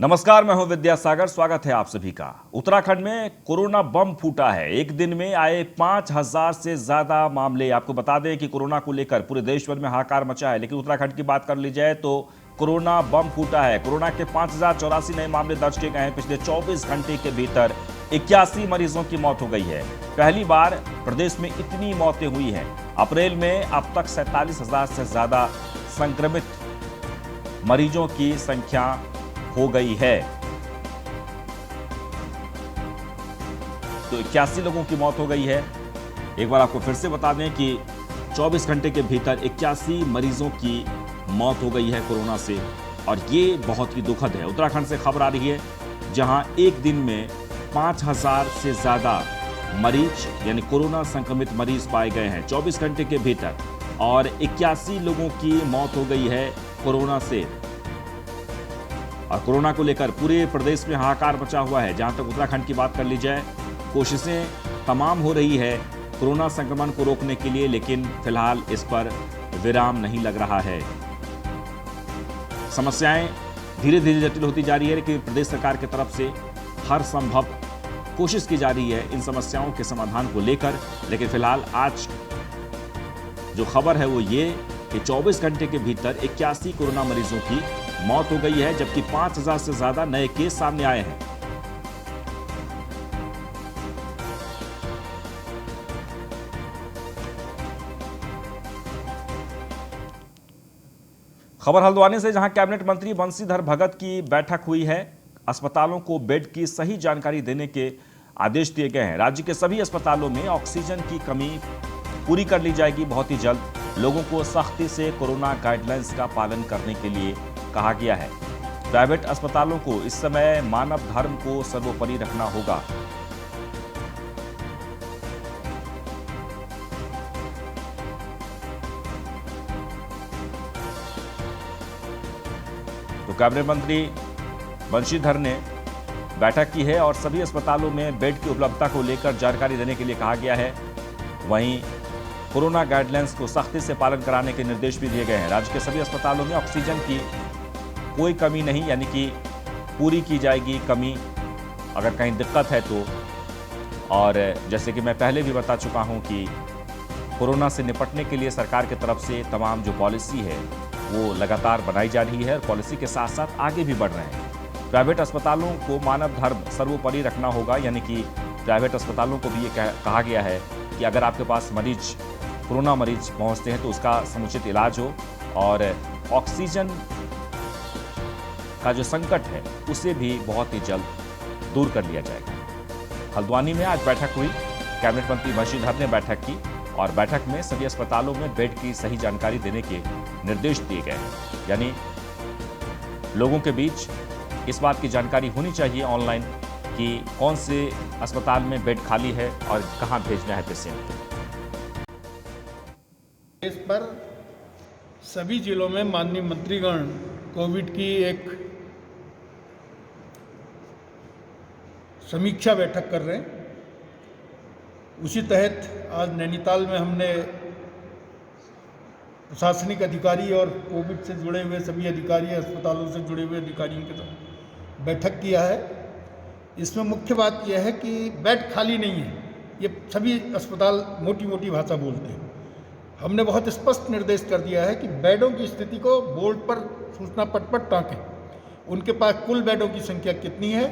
नमस्कार, मैं हूं विद्यासागर। स्वागत है आप सभी का। उत्तराखंड में कोरोना बम फूटा है। एक दिन में आए 5,000 से ज्यादा मामले। आपको बता दें कि कोरोना को लेकर पूरे देश भर में हाहाकार मचा है, लेकिन उत्तराखंड की बात कर ली जाए तो कोरोना बम फूटा है। कोरोना के 5,084 नए मामले दर्ज किए गए हैं। पिछले 24 घंटे के भीतर 81 मरीजों की मौत हो गई है। पहली बार प्रदेश में इतनी मौतें हुई हैं। अप्रैल में अब तक 47,000 से ज्यादा संक्रमित मरीजों की संख्या हो गई है। तो 81 लोगों की मौत हो गई है। एक बार आपको फिर से बता दें कि 24 घंटे के भीतर 81 मरीजों की मौत हो गई है कोरोना से, और ये बहुत ही दुखद है। उत्तराखंड से खबर आ रही है, जहां एक दिन में 5,000 से ज्यादा मरीज यानी कोरोना संक्रमित मरीज पाए गए हैं 24 घंटे के भीतर, और 81 लोगों की मौत हो गई है कोरोना से। और कोरोना को लेकर पूरे प्रदेश में हाहाकार मचा हुआ है। जहां तक उत्तराखंड की बात कर ली जाए, कोशिशें तमाम हो रही है कोरोना संक्रमण को रोकने के लिए, लेकिन फिलहाल इस पर विराम नहीं लग रहा है। समस्याएं धीरे धीरे जटिल होती जा रही है, लेकिन प्रदेश सरकार की तरफ से हर संभव कोशिश की जा रही है इन समस्याओं के समाधान को लेकर। लेकिन फिलहाल आज जो खबर है वो ये कि 24 घंटे के भीतर 81 कोरोना मरीजों की मौत हो गई है, जबकि 5,000 से ज्यादा नए केस सामने आए हैं। खबर हल्द्वानी से, जहां कैबिनेट मंत्री बंशीधर भगत की बैठक हुई है। अस्पतालों को बेड की सही जानकारी देने के आदेश दिए गए हैं। राज्य के सभी अस्पतालों में ऑक्सीजन की कमी पूरी कर ली जाएगी बहुत ही जल्द। लोगों को सख्ती से कोरोना गाइडलाइंस का पालन करने के लिए कहा गया है। प्राइवेट अस्पतालों को इस समय मानव धर्म को सर्वोपरि रखना होगा। तो कैबिनेट मंत्री बंशीधर ने बैठक की है और सभी अस्पतालों में बेड की उपलब्धता को लेकर जानकारी देने के लिए कहा गया है। वहीं कोरोना गाइडलाइंस को सख्ती से पालन कराने के निर्देश भी दिए गए हैं। राज्य के सभी अस्पतालों में ऑक्सीजन की कोई कमी नहीं, यानी कि पूरी की जाएगी कमी अगर कहीं दिक्कत है तो। और जैसे कि मैं पहले भी बता चुका हूं कि कोरोना से निपटने के लिए सरकार की तरफ से तमाम जो पॉलिसी है वो लगातार बनाई जा रही है, और पॉलिसी के साथ साथ आगे भी बढ़ रहे हैं। प्राइवेट अस्पतालों को मानव धर्म सर्वोपरि रखना होगा, यानी कि प्राइवेट अस्पतालों को भी ये कहा गया है कि अगर आपके पास कोरोना मरीज पहुंचते हैं तो उसका समुचित इलाज हो, और ऑक्सीजन का जो संकट है उसे भी बहुत ही जल्द दूर कर लिया जाएगा। हल्द्वानी में आज बैठक हुई। कैबिनेट मंत्री बंशीधर ने बैठक की, और बैठक में सभी अस्पतालों में बेड की सही जानकारी देने के निर्देश दिए गए हैं। यानी लोगों के बीच इस बात की जानकारी होनी चाहिए ऑनलाइन कि कौन से अस्पताल में बेड खाली है और कहां भेजना है पेशेंट को। इस पर सभी जिलों में माननीय मंत्रीगण कोविड की एक समीक्षा बैठक कर रहे हैं। उसी तहत आज नैनीताल में हमने प्रशासनिक अधिकारी और कोविड से जुड़े हुए सभी अधिकारी, अस्पतालों से जुड़े हुए अधिकारियों के साथ बैठक किया है। इसमें मुख्य बात यह है कि बेड खाली नहीं है, ये सभी अस्पताल मोटी मोटी भाषा बोलते हैं। हमने बहुत स्पष्ट निर्देश कर दिया है कि बेडों की स्थिति को बोर्ड पर सूचना पट पर टाँकें। उनके पास कुल बेडों की संख्या कितनी है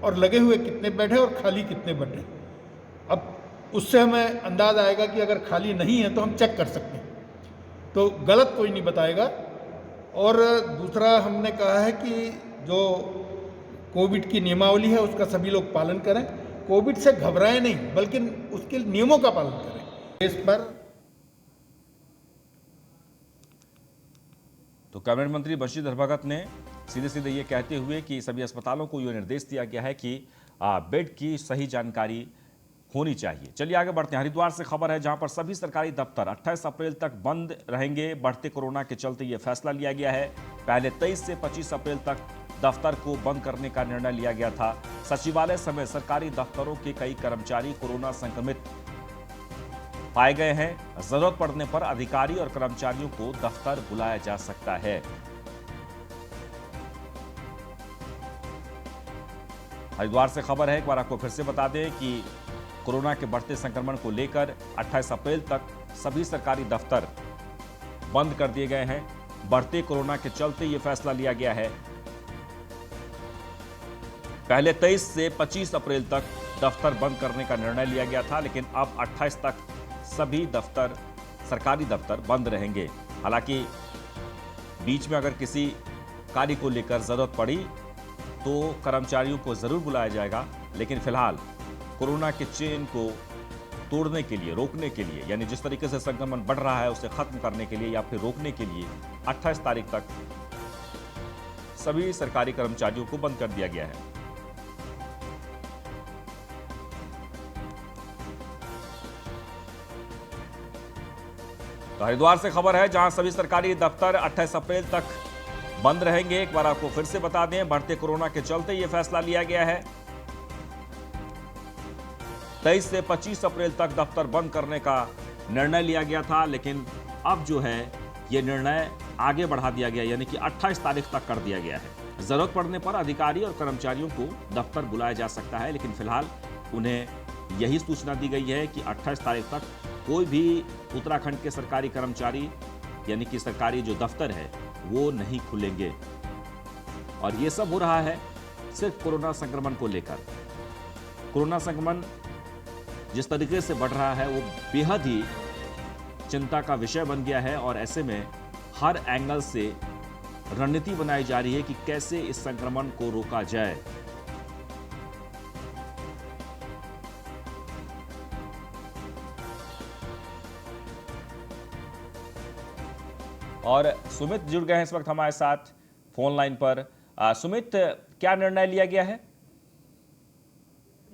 और लगे हुए कितने बेड हैं और खाली कितने बेड हैं। अब उससे हमें अंदाज़ आएगा कि अगर खाली नहीं है तो हम चेक कर सकते हैं, तो गलत कोई नहीं बताएगा। और दूसरा हमने कहा है कि जो कोविड की नियमावली है उसका सभी लोग पालन करें। कोविड से घबराएं नहीं, बल्कि उसके नियमों का पालन करें। इस पर तो कैबिनेट मंत्री बंशीधर भगत ने सीधे सीधे ये कहते हुए कि सभी अस्पतालों को यह निर्देश दिया गया है कि बेड की सही जानकारी होनी चाहिए। चलिए आगे बढ़ते हैं। हरिद्वार से खबर है, जहां पर सभी सरकारी दफ्तर 28 अप्रैल तक बंद रहेंगे। बढ़ते कोरोना के चलते यह फैसला लिया गया है। पहले 23 से 25 अप्रैल तक दफ्तर को बंद करने का निर्णय लिया गया था। सचिवालय समेत सरकारी दफ्तरों के कई कर्मचारी कोरोना संक्रमित पाए गए हैं। जरूरत पड़ने पर अधिकारी और कर्मचारियों को दफ्तर बुलाया जा सकता है। हरिद्वार से खबर है, एक बार आपको फिर से बता दें कि कोरोना के बढ़ते संक्रमण को लेकर 28 अप्रैल तक सभी सरकारी दफ्तर बंद कर दिए गए हैं। बढ़ते कोरोना के चलते यह फैसला लिया गया है। पहले 23 से 25 अप्रैल तक दफ्तर बंद करने का निर्णय लिया गया था, लेकिन अब 28 तक सभी दफ्तर, सरकारी दफ्तर बंद रहेंगे। हालांकि बीच में अगर किसी कार्य को लेकर जरूरत पड़ी तो कर्मचारियों को जरूर बुलाया जाएगा, लेकिन फिलहाल कोरोना के चेन को तोड़ने के लिए, रोकने के लिए, यानी जिस तरीके से संक्रमण बढ़ रहा है उसे खत्म करने के लिए या फिर रोकने के लिए 28 तारीख तक सभी सरकारी कर्मचारियों को बंद कर दिया गया है। तो हरिद्वार से खबर है, जहां सभी सरकारी दफ्तर 28 अप्रैल तक बंद रहेंगे। एक बार आपको फिर से बता दें, बढ़ते कोरोना के चलते यह फैसला लिया गया है। 23 से 25 अप्रैल तक दफ्तर बंद करने का निर्णय लिया गया था, लेकिन अब जो है यह निर्णय आगे बढ़ा दिया गया, यानी कि 28 तारीख तक कर दिया गया है। जरूरत पड़ने पर अधिकारी और कर्मचारियों को दफ्तर बुलाया जा सकता है, लेकिन फिलहाल उन्हें यही सूचना दी गई है कि 28 तारीख तक कोई भी उत्तराखंड के सरकारी कर्मचारी, यानी कि सरकारी जो दफ्तर है, वो नहीं खुलेंगे। और ये सब हो रहा है सिर्फ कोरोना संक्रमण को लेकर। कोरोना संक्रमण जिस तरीके से बढ़ रहा है वो बेहद ही चिंता का विषय बन गया है, और ऐसे में हर एंगल से रणनीति बनाई जा रही है कि कैसे इस संक्रमण को रोका जाए। और सुमित जुड़ गए हैं इस वक्त हमारे साथ फोन लाइन पर। सुमित, क्या निर्णय लिया गया है?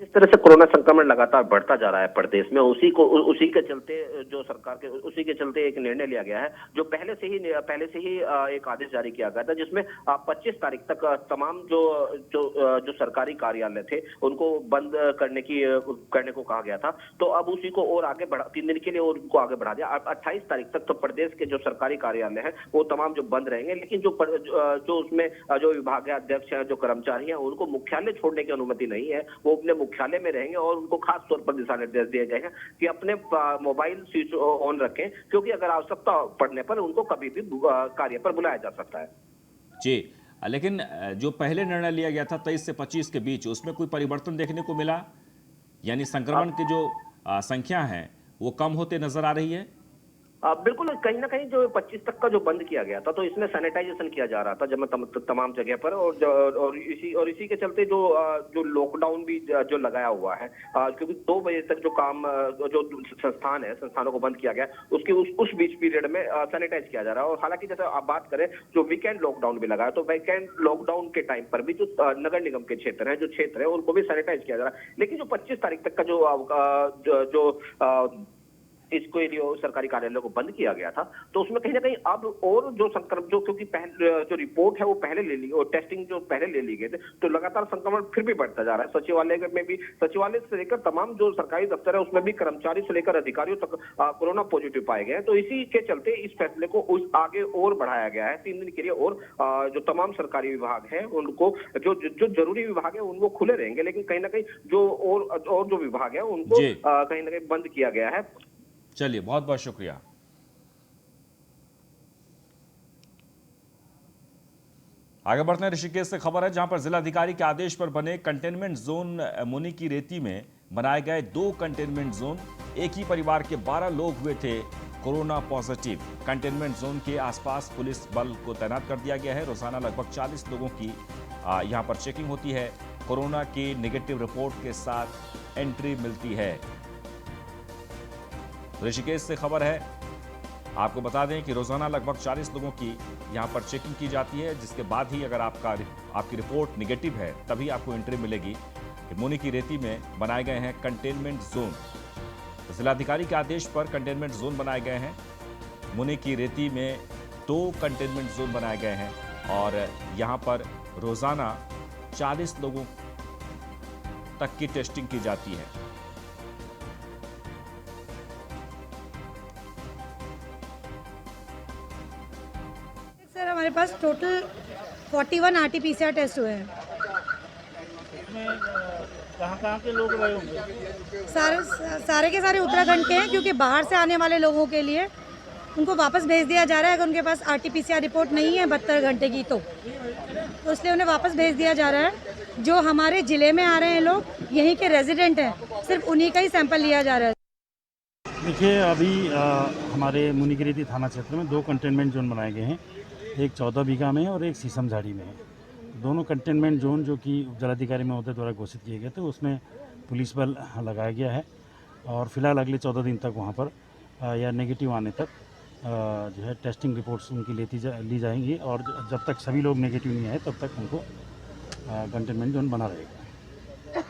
जिस तरह से कोरोना संक्रमण लगातार बढ़ता जा रहा है प्रदेश में, उसी के चलते जो सरकार के उसी के चलते एक निर्णय लिया गया है, जो पहले से ही एक आदेश जारी किया गया था, जिसमें 25 तारीख तक तमाम जो सरकारी कार्यालय थे उनको बंद करने को कहा गया था। तो अब उसी को और आगे बढ़ा, 3 दिन के लिए और उनको आगे बढ़ा दिया। 28 तारीख तक तो प्रदेश के जो सरकारी कार्यालय हैं वो तमाम जो बंद रहेंगे, लेकिन जो उसमें जो विभागाध्यक्ष हैं, जो कर्मचारी हैं, उनको मुख्यालय छोड़ने की अनुमति नहीं है। वो अपने मुख्यालय में रहेंगे और उनको खास तौर पर दिशा निर्देश दिए गए हैं कि अपने मोबाइल स्विच ऑन रखें, क्योंकि अगर आवश्यकता पड़ने पर उनको कभी भी कार्य पर बुलाया जा सकता है। जी, लेकिन जो पहले निर्णय लिया गया था 23 से 25 के बीच, उसमें कोई परिवर्तन देखने को मिला? यानी संक्रमण की जो संख्या है वो कम होते नजर आ रही है? बिल्कुल, कहीं ना कहीं जो 25 तक का जो बंद किया गया था, तो इसमें सैनिटाइजेशन किया जा रहा था तमाम जगह पर, और इसी के चलते जो लॉकडाउन भी जो लगाया हुआ है, क्योंकि 2 बजे तक जो काम जो संस्थान है, संस्थानों को बंद किया गया, उसके उस बीच पीरियड में सैनिटाइज किया जा रहा है। और हालांकि जैसे आप बात करें, जो वीकेंड लॉकडाउन भी लगा है, तो वीकेंड लॉकडाउन के टाइम पर भी जो नगर निगम के क्षेत्र है उनको भी सैनिटाइज किया जा रहा है। लेकिन जो 25 तारीख तक का जो इसको सरकारी कार्यालयों को बंद किया गया था, तो उसमें कहीं ना कहीं अब और जो संक्रमण क्योंकि जो रिपोर्ट है वो पहले ले ली, और टेस्टिंग जो पहले ले ली गए थे, तो लगातार संक्रमण फिर भी बढ़ता जा रहा है। सचिवालय में भी, सचिवालय से लेकर तमाम जो सरकारी दफ्तर है उसमें भी कर्मचारी से लेकर अधिकारियों तक कोरोना पॉजिटिव पाए गए हैं। तो इसी के चलते इस फैसले को आगे और बढ़ाया गया है 3 दिन के लिए, और जो तमाम सरकारी विभाग है उनको, जो जरूरी विभाग है उनको खुले रहेंगे, लेकिन कहीं ना कहीं जो और जो विभाग है उनको कहीं ना कहीं बंद किया गया है। चलिए, बहुत बहुत शुक्रिया। आगे बढ़ते हैं, ऋषिकेश से खबर है, जहां पर जिलाधिकारी के आदेश पर बने कंटेनमेंट जोन मुनि की रेती में बनाए गए 2 कंटेनमेंट जोन, एक ही परिवार के 12 लोग हुए थे कोरोना पॉजिटिव। कंटेनमेंट जोन के आसपास पुलिस बल को तैनात कर दिया गया है। रोजाना लगभग 40 लोगों की यहां पर चेकिंग होती है। कोरोना की नेगेटिव रिपोर्ट के साथ एंट्री मिलती है। ऋषिकेश से खबर है, आपको बता दें कि रोजाना लगभग 40 लोगों की यहां पर चेकिंग की जाती है, जिसके बाद ही अगर आपकी रिपोर्ट निगेटिव है तभी आपको एंट्री मिलेगी। मुनि की रेती में बनाए गए हैं कंटेनमेंट जोन। तो जिलाधिकारी के आदेश पर कंटेनमेंट जोन बनाए गए हैं। मुनि की रेती में 2 कंटेनमेंट जोन बनाए गए हैं, और यहां पर रोजाना 40 लोगों तक की टेस्टिंग की जाती है। सर, हमारे पास टोटल 41 RT-PCR टेस्ट हुए हैं। इसमें कहाँ के लोग रहे होंगे? सारे के सारे उत्तराखंड के हैं, क्योंकि बाहर से आने वाले लोगों के लिए उनको वापस भेज दिया जा रहा है। अगर उनके पास RT-PCR रिपोर्ट नहीं है 72 घंटे की तो इसलिए उन्हें वापस भेज दिया जा रहा है। जो हमारे ज़िले में आ रहे हैं लोग, यहीं के रेजिडेंट हैं, सिर्फ उन्हीं का ही सैंपल लिया जा रहा है। देखिए, अभी हमारे मुनिगिरिती थाना क्षेत्र में 2 कंटेनमेंट जोन बनाए गए हैं, एक 14 बीघा में और एक शीशम झाड़ी में है। दोनों कंटेनमेंट जोन जो कि जिलाधिकारी महोदय द्वारा घोषित किए गए थे, उसमें पुलिस बल लगाया गया है और फिलहाल अगले 14 दिन तक वहाँ पर या नेगेटिव आने तक जो है टेस्टिंग रिपोर्ट्स उनकी ली जाएंगी और जब तक सभी लोग नेगेटिव नहीं आए तब तक उनको कंटेनमेंट जोन बना रहेगा।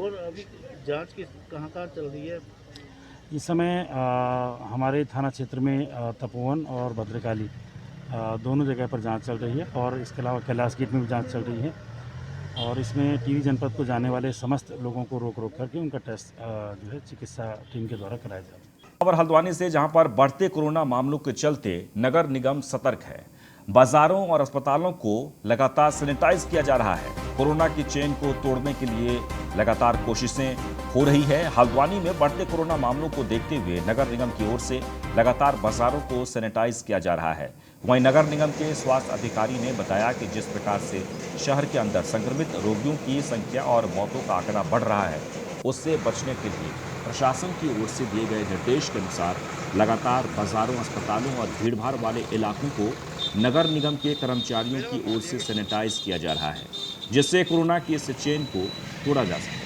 और अभी जांच किस कहाँ चल रही है? इस समय हमारे थाना क्षेत्र में तपोवन और भद्रकाली दोनों जगह पर जांच चल रही है और इसके अलावा कैलाश गेट में भी जांच चल रही है और इसमें टिहरी जनपद को जाने वाले समस्त लोगों को रोक करके उनका टेस्ट जो है चिकित्सा टीम के द्वारा कराया जाएगा। खबर हल्द्वानी से, जहां पर बढ़ते कोरोना मामलों के चलते नगर निगम सतर्क है। बाजारों और अस्पतालों को लगातार सैनिटाइज किया जा रहा है। कोरोना की चेन को तोड़ने के लिए लगातार कोशिशें हो रही है। हल्द्वानी में बढ़ते कोरोना मामलों को देखते हुए नगर निगम की ओर से लगातार बाजारों को सैनिटाइज किया जा रहा है। वहीं नगर निगम के स्वास्थ्य अधिकारी ने बताया कि जिस प्रकार से शहर के अंदर संक्रमित रोगियों की संख्या और मौतों का आंकड़ा बढ़ रहा है, उससे बचने के लिए प्रशासन की ओर से दिए गए निर्देश के अनुसार लगातार बाजारों, अस्पतालों और भीड़भाड़ वाले इलाकों को नगर निगम के कर्मचारियों की ओर से सैनिटाइज किया जा रहा है, जिससे कोरोना की इस चेन को तोड़ा जा सके।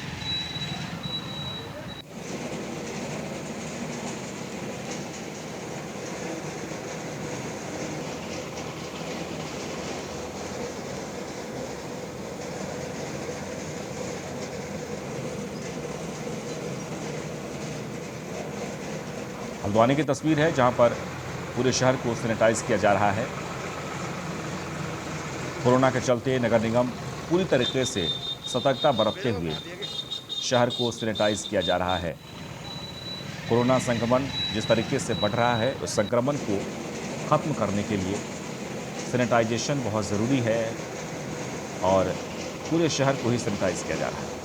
हल्द्वानी की तस्वीर है, जहां पर पूरे शहर को सैनिटाइज किया जा रहा है। कोरोना के चलते नगर निगम पूरी तरीके से सतर्कता बरतते हुए शहर को सैनिटाइज किया जा रहा है। कोरोना संक्रमण जिस तरीके से बढ़ रहा है, उस संक्रमण को खत्म करने के लिए सैनिटाइजेशन बहुत ज़रूरी है और पूरे शहर को ही सैनिटाइज किया जा रहा है।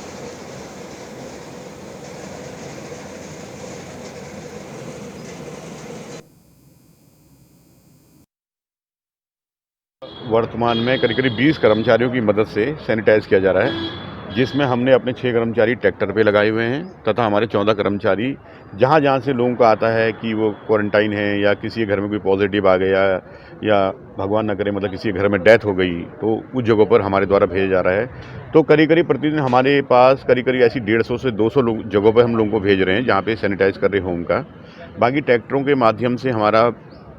वर्तमान में करीब 20 कर्मचारियों की मदद से सैनिटाइज किया जा रहा है, जिसमें हमने अपने 6 कर्मचारी ट्रैक्टर पे लगाए हुए हैं तथा हमारे 14 कर्मचारी जहाँ से लोगों को आता है कि वो क्वारंटाइन है या किसी के घर में कोई पॉजिटिव आ गया या भगवान न करे मतलब किसी के घर में डेथ हो गई तो उस जगहों पर हमारे द्वारा भेजा जा रहा है। तो करीब प्रतिदिन हमारे पास करीब ऐसी 150 से 200 जगहों पर हम लोगों को भेज रहे हैं जहाँ पे सैनिटाइज कर रहे हों उनका। बाकी ट्रैक्टरों के माध्यम से हमारा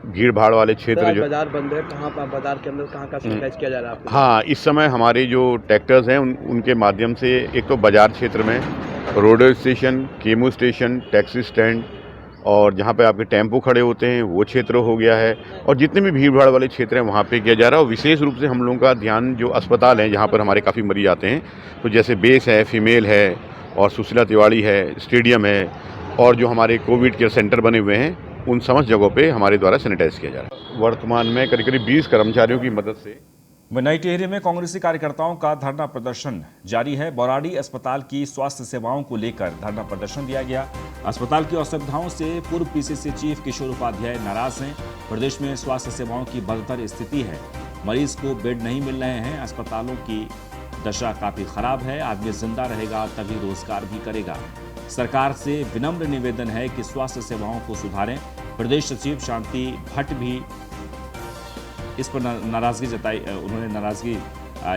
भीड़ भाड़ वाले क्षेत्र जो बाजार बंद है, कहाँ पर बाजार के अंदर कहाँ सैनिटाइज किया जा रहा है? हाँ, इस समय हमारे जो ट्रैक्टर्स हैं उनके माध्यम से एक तो बाजार क्षेत्र में road station, chemo station, taxi stand और जहाँ पे आपके टेम्पो खड़े होते हैं वो क्षेत्र हो गया है और जितने भी भीड़ भाड़ वाले क्षेत्र हैं वहाँ पे किया जा रहा है। और विशेष रूप से हम लोगों का ध्यान जो अस्पताल हैं जहाँ पर हमारे काफ़ी मरीज आते हैं, तो जैसे बेस है, फीमेल है और सुशीला तिवारी है, स्टेडियम है और जो हमारे कोविड केयर सेंटर बने हुए हैं उन समस्त जगहों पे हमारे द्वारा सैनिटाइज किया जा रहा है। वर्तमान में करीब 20 कर्मचारियों की मदद से नई टिहरी में कांग्रेसी कार्यकर्ताओं का धरना प्रदर्शन जारी है। बौराड़ी अस्पताल की स्वास्थ्य सेवाओं को लेकर धरना प्रदर्शन दिया गया। अस्पताल की असुविधाओं से पूर्व PCC चीफ किशोर उपाध्याय नाराज हैं। प्रदेश में स्वास्थ्य सेवाओं की बदतर स्थिति है, मरीज को बेड नहीं मिल रहे हैं, अस्पतालों की दशा काफी खराब है। आदमी जिंदा रहेगा तभी रोजगार भी करेगा। सरकार से विनम्र निवेदन है कि स्वास्थ्य सेवाओं को सुधारें। प्रदेश सचिव शांति भट्ट भी इस पर नाराजगी जताई, उन्होंने नाराजगी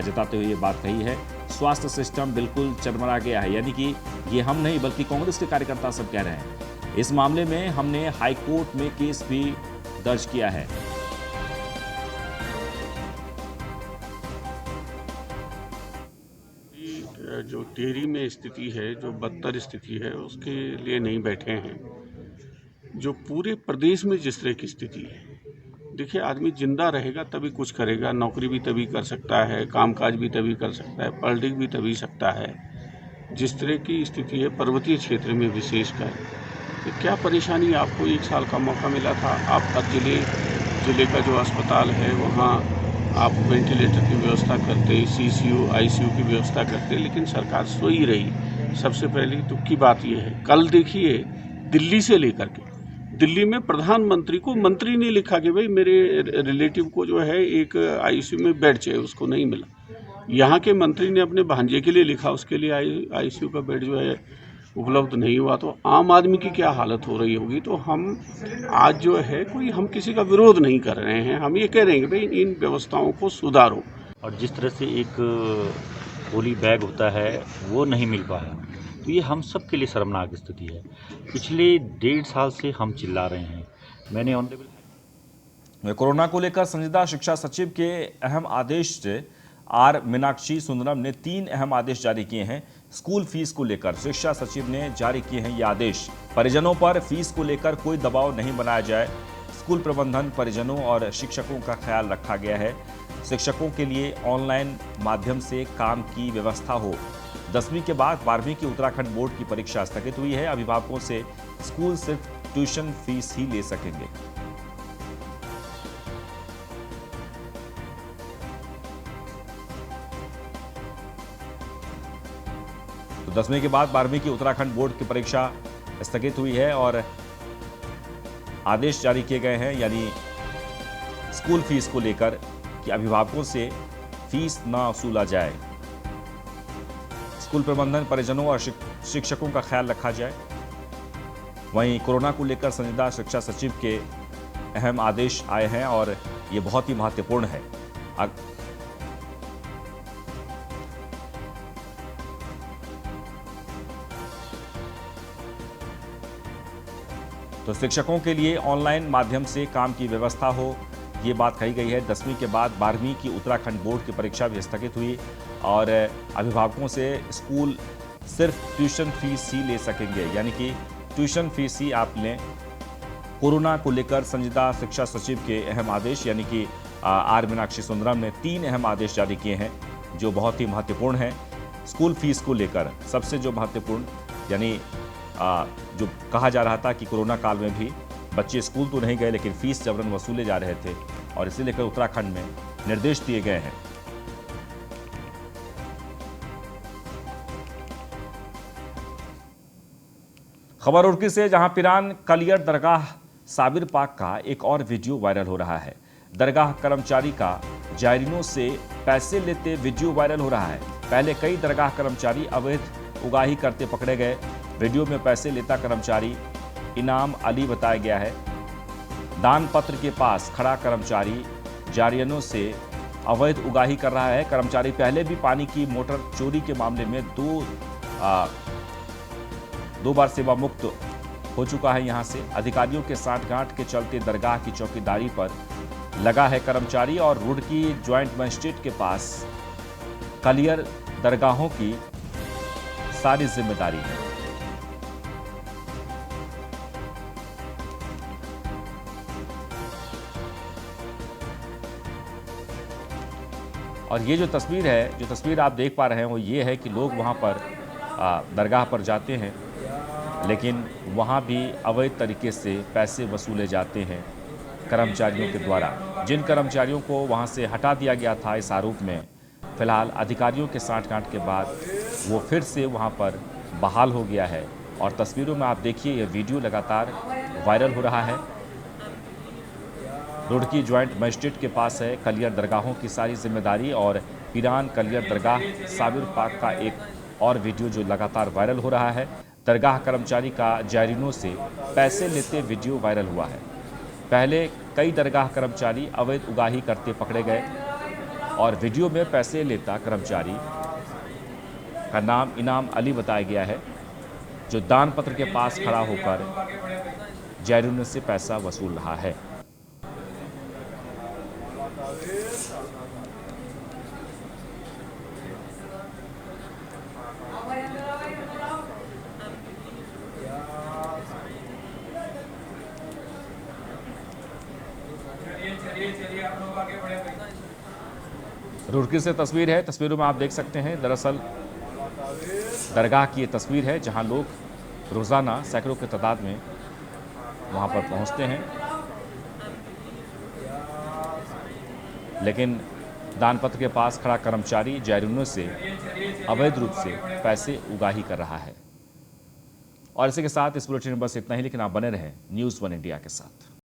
जताते हुए ये बात कही है। स्वास्थ्य सिस्टम बिल्कुल चरमरा गया है, यानी कि ये हम नहीं बल्कि कांग्रेस के कार्यकर्ता सब कह रहे हैं। इस मामले में हमने हाई कोर्ट में केस भी दर्ज किया है। जो टिहरी में स्थिति है, जो बदतर स्थिति है, उसके लिए नहीं बैठे हैं। जो पूरे प्रदेश में जिस तरह की स्थिति है, देखिए आदमी जिंदा रहेगा तभी कुछ करेगा, नौकरी भी तभी कर सकता है, कामकाज भी तभी कर सकता है, पढ़ लिख भी तभी सकता है। जिस तरह की स्थिति है पर्वतीय क्षेत्र में विशेषकर, तो क्या परेशानी, आपको 1 साल का मौका मिला था, आपका जिले का जो अस्पताल है वहाँ आप वेंटिलेटर की व्यवस्था करते, CCU, ICU की व्यवस्था करते, लेकिन सरकार सोई रही। सबसे पहली दुख की बात यह है, कल देखिए दिल्ली से लेकर के दिल्ली में प्रधानमंत्री को मंत्री ने लिखा कि भाई मेरे रिलेटिव को जो है एक ICU में बेड चाहिए, उसको नहीं मिला। यहाँ के मंत्री ने अपने भांजे के लिए लिखा, उसके लिए ICU का बेड जो है उपलब्ध नहीं हुआ। तो आम आदमी की क्या हालत हो रही होगी। तो हम आज जो है हम किसी का विरोध नहीं कर रहे हैं, हम ये कह रहे हैं कि भाई इन व्यवस्थाओं को सुधारो। और जिस तरह से एक पोली बैग होता है वो नहीं मिल पाया, तो ये हम सब के लिए शर्मनाक स्थिति है। पिछले 1.5 साल से हम चिल्ला रहे हैं। मैंने ऑनरेबल कोरोना को लेकर संजीदा शिक्षा सचिव के अहम आदेश से आर मीनाक्षी सुंदरम ने 3 अहम आदेश जारी किए हैं। स्कूल फीस को लेकर शिक्षा सचिव ने जारी किए हैं ये आदेश। परिजनों पर फीस को लेकर कोई दबाव नहीं बनाया जाए। स्कूल प्रबंधन, परिजनों और शिक्षकों का ख्याल रखा गया है। शिक्षकों के लिए ऑनलाइन माध्यम से काम की व्यवस्था हो। 10वीं के बाद 12वीं की उत्तराखंड बोर्ड की परीक्षा स्थगित हुई है। अभिभावकों से स्कूल सिर्फ ट्यूशन फीस ही ले सकेंगे। तो 10वीं के बाद 12वीं की उत्तराखंड बोर्ड की परीक्षा स्थगित हुई है और आदेश जारी किए गए हैं, यानी स्कूल फीस को लेकर कि अभिभावकों से फीस न वसूला जाए। स्कूल प्रबंधन, परिजनों और शिक्षकों का ख्याल रखा जाए। वहीं कोरोना को लेकर संजीदा शिक्षा सचिव के अहम आदेश आए हैं और ये बहुत ही महत्वपूर्ण है। तो शिक्षकों के लिए ऑनलाइन माध्यम से काम की व्यवस्था हो, ये बात कही गई है। 10वीं के बाद 12वीं की उत्तराखंड बोर्ड की परीक्षा भी स्थगित हुई और अभिभावकों से स्कूल सिर्फ ट्यूशन फीस ही ले सकेंगे, यानी कि ट्यूशन फीस ही आप लें। कोरोना को लेकर संजीदा शिक्षा सचिव के अहम आदेश, यानी कि आर मीनाक्षी सुंदरम ने 3 अहम आदेश जारी किए हैं जो बहुत ही महत्वपूर्ण हैं। स्कूल फीस को लेकर सबसे जो महत्वपूर्ण, यानी जो कहा जा रहा था कि कोरोना काल में भी बच्चे स्कूल तो नहीं गए लेकिन फीस जबरन वसूले जा रहे थे और इसे लेकर उत्तराखंड में निर्देश दिए गए हैं। खबर रुड़की से, जहां पिरान कलियर दरगाह साबिर पाक का एक और वीडियो वायरल हो रहा है। दरगाह कर्मचारी का जायरीनों से पैसे लेते वीडियो वायरल हो रहा है। पहले कई दरगाह कर्मचारी अवैध उगाही करते पकड़े गए। वीडियो में पैसे लेता कर्मचारी इनाम अली बताया गया है। दान पत्र के पास खड़ा कर्मचारी जायरीनों से अवैध उगाही कर रहा है। कर्मचारी पहले भी पानी की मोटर चोरी के मामले में दो बार सेवा मुक्त हो चुका है। यहां से अधिकारियों के सांठगांठ के चलते दरगाह की चौकीदारी पर लगा है कर्मचारी और रुड़की ज्वाइंट मजिस्ट्रेट के पास कलियर दरगाहों की सारी जिम्मेदारी है। और ये जो तस्वीर आप देख पा रहे हैं वो ये है कि लोग वहाँ पर दरगाह पर जाते हैं, लेकिन वहाँ भी अवैध तरीके से पैसे वसूले जाते हैं कर्मचारियों के द्वारा। जिन कर्मचारियों को वहाँ से हटा दिया गया था इस आरोप में, फिलहाल अधिकारियों के सांठगांठ के बाद वो फिर से वहाँ पर बहाल हो गया है। और तस्वीरों में आप देखिए, ये वीडियो लगातार वायरल हो रहा है। रुड़की ज्वाइंट मजिस्ट्रेट के पास है कलियर दरगाहों की सारी जिम्मेदारी और पिरान कलियर दरगाह साबिर पाक का एक और वीडियो जो लगातार वायरल हो रहा है। दरगाह कर्मचारी का जायरीनों से पैसे लेते वीडियो वायरल हुआ है। पहले कई दरगाह कर्मचारी अवैध उगाही करते पकड़े गए और वीडियो में पैसे लेता कर्मचारी का नाम इनाम अली बताया गया है, जो दान पत्र के पास खड़ा होकर जायरीनों से पैसा वसूल रहा है। रुड़की से तस्वीर है, तस्वीरों में आप देख सकते हैं दरअसल दरगाह की ये तस्वीर है जहां लोग रोज़ाना सैकड़ों की तादाद में वहां पर पहुंचते हैं, लेकिन दानपत्र के पास खड़ा कर्मचारी जैरूनों से अवैध रूप से पैसे उगाही कर रहा है। और इसी के साथ इस बुलेटिन में बस इतना ही, लेकिन आप बने रहें न्यूज़ 1 इंडिया के साथ।